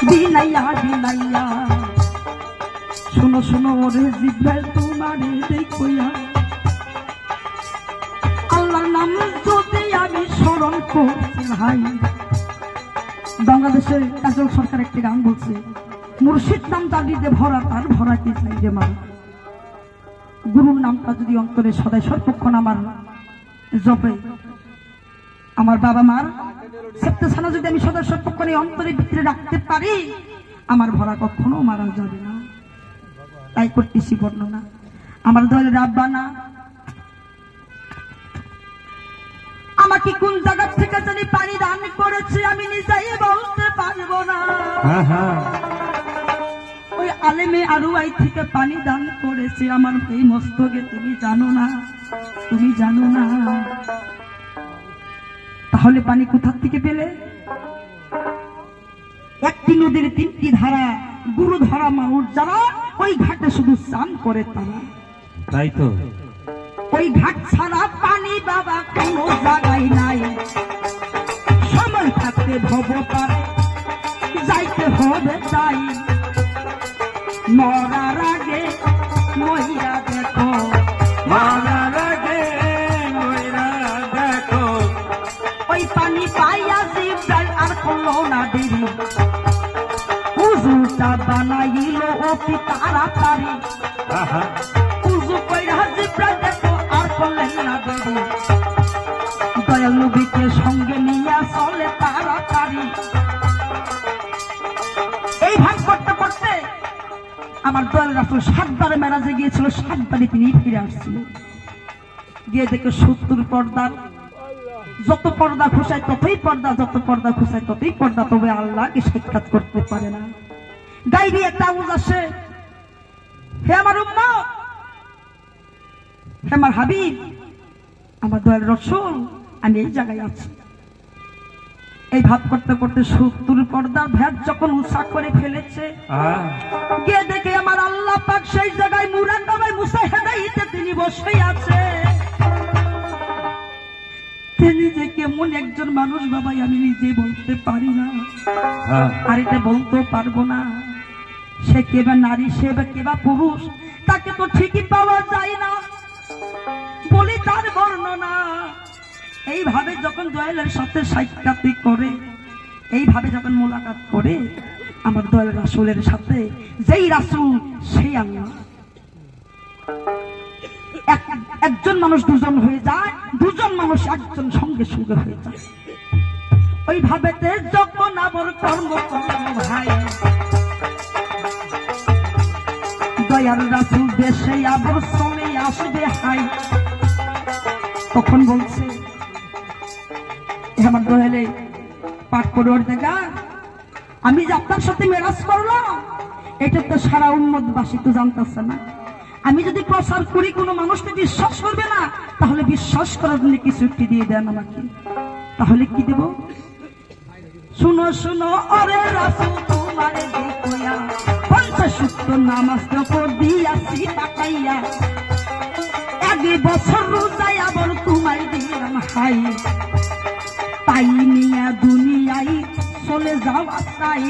বিনাইয়া বিনাইয়া শুনো শুনো ওরে জিব্রাইল তোমারে দেখিয়া আল্লাহর নাম যদি আমি স্মরণ করছি ভাই। বাংলাদেশের কাজল সরকার একটি গান বলছে, মুর্শিদ নাম দাবিতে ভরা তার ভরা কি চাই রে মা। গুরুর নামটা যদি অন্তরে সদাই সর্বক্ষণ আমার জপে, আমার বাবা মার সপ্তাহ যদি আমি সদাই সর্বক্ষণ অন্তরের ভিতরে রাখতে পারি, আমার ভরা কখনো মারা যাবে না। তাই করতেছি বর্ণনা। আমার দলের রাব্বানা আমাকে কোন জায়গা থেকে জানি পানি দান করেছে আমি নিজেই বলতে পারবো না। ওই আলেমে আরুয়াই থেকে পানি দান করেছে আমার এই মস্তকে, তুমি জানো না, তুমি জানো না। তাহলে পানি কোথা থেকে পেলে? একটি নদীর তিনটি ধারা, গুরু ধরা মানুষ যারা ওই ঘাটে শুধু স্নান করে তারা। তাই তো ওই ঘাট ছাড়া পানি বাবা কোনো জায়গায় নাই। সময় থাকতে ভব পারে যাইতে হবে তাই। মরার আগে মহিলা দেখো, মরার আগে ময়রা দেখো। ওই পানি পাইয়া জিব্রাইল আর করলো না দেরি, উজুটা বানাইল অতি তাড়াতাড়ি। উজু কইরা জিব্রাইল দেখো আর করলেন না দেরি, দয়াল নবীকে সঙ্গে নিয়ে চলে তাড়াতাড়ি। এই ভাগ করতে করতে আমার দয়াল রাসূল 7 বারে মেরাজে গিয়েছিল, 7 বারে তিনি ফিরে আসছিল। গিয়ে দেখে 70 পর্দার, যত পর্দা খুশায় ততই পর্দা, যত পর্দা খুশায় ততই পর্দা, তবে আল্লাহকে সাক্ষাৎ করতে পারে না। গাইবি একটা আওয়াজ আসে, হে আমার উম্মত, হে আমার হাবিব, আমার দয়াল রাসূল, আমি এই জায়গায় আছি। এই ভাব করতে করতে 70 পর্দার ভেদ যখন উৎসাহ করে ফেলেছে, গিয়ে দেখে আমার আল্লাহ পাক সেই জায়গায় মুরাকাবায় মুসাহিদাইতে তিনি বসে আছে। তিনি যে কেমন একজন মানুষ বাবা আমি নিজে বলতে পারি না, আর এটা বলতেও পারবো না। সে কেবা নারী, সে বা কেবা পুরুষ, তাকে তো ঠিকই পাওয়া যায় না, বলি তার বর্ণনা। এইভাবে যখন দয়ালের সাথে সাক্ষাৎ করে, এইভাবে যখন মোলাকাত করে আমার দয়াল রাসূলের সাথে, যেই রাসূল সেই আল্লাহ। একজন মানুষ দুজন হয়ে যায়, দুজন মানুষ একজন সঙ্গে সঙ্গে হয়ে যায়। ওইভাবে যখন আবার কর্ম করলো ভাই, দয়াল রাসূল দেশে আবার চলে আসবে হাই। তখন বলছে, আমার দয়ালে পাঠ করে ওর দেখা, আমি যে আপনার সাথে মেরাজ করলাম এটা তো সারা উম্মতবাসী তো জানতেছে না। আমি যদি প্রচার করি কোনো মানুষকে বিশ্বাস করবে না, তাহলে বিশ্বাস করার জন্য কিছু একটি দিয়ে দেন আমাকে। তাহলে কি দেব? শুনো শুনো ওরে রাসূল তোমারে দেখিয়া 50 সূক্ত নামাজ তো দিয়াছি টাকাইয়া, 1 বছর রোজায় আবার তোমায় দিলাম হাই। তাই নিয়া দুনিয়ায় চলে যাও আসাই।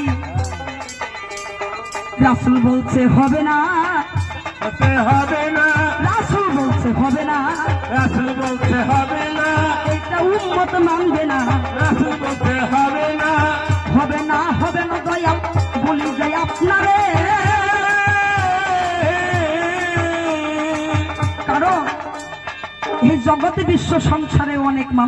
রাসূল বলছে হবে না, হবে না। রাসূল বলছে হবে না, রাসূল বলছে হবে না। এটা উম্মত মানবে না। রাসূল বলছে হবে না, হবে না, হবে না দয়াল বলি যাই আপনারে। কারণ এই জগতে বিশ্ব সংসারে অনেক মানুষ